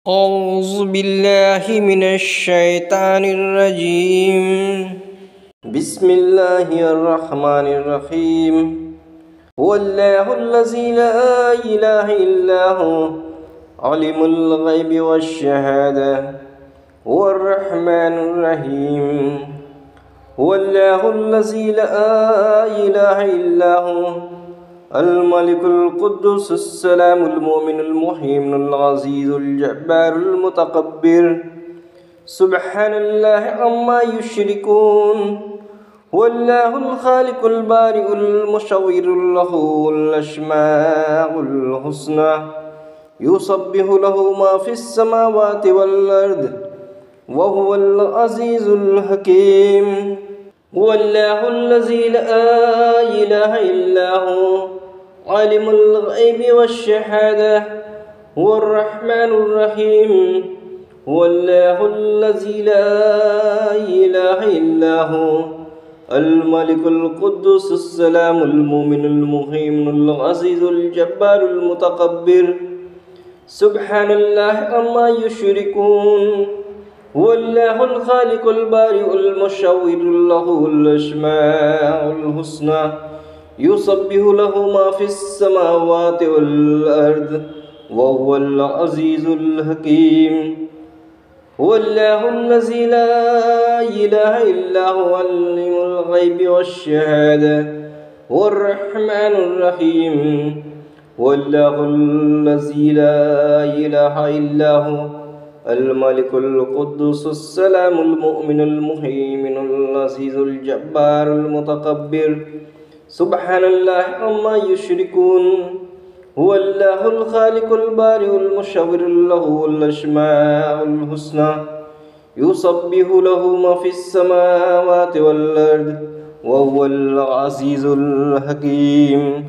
أعوذ بالله من الشيطان الرجيم. بسم الله الرحمن الرحيم. هو الله الذي لا إله إلا هو عالم الغيب والشهادة هو الرحمن الرحيم. هو الله الذي لا إله إلا هو الملك القدوس السلام المؤمن المهيمن العزيز الجبار المتكبر سبحان الله عما يشركون. هو الله الخالق البارئ المصور له الأسماء الحسنى يسبح له ما في السماوات والأرض وهو العزيز الحكيم. هو الله الذي لا إله إلا هو عالم الغيب والشهادة هو الرحمن الرحيم. هو الله الذي لا إله إلا هو الملك القدوس السلام المؤمن المهيمن العزيز الجبار المتكبر سبحان الله عما يشركون. هو الله الخالق البارئ المصور له الأسماء الحسنى يسبح له ما في السماوات والأرض وهو العزيز الحكيم. هو الله الذي لا إله إلا هو عالم الغيب والشهادة هو الرحمن الرحيم. هو الله الذي لا إله إلا هو الملك القدوس السلام المؤمن المهيمن العزيز الجبار المتكبر سبحان الله عما يشركون. هو الله الخالق البارئ المصور له الأسماء الحسنى يسبح له ما في السماوات والأرض وهو العزيز الحكيم.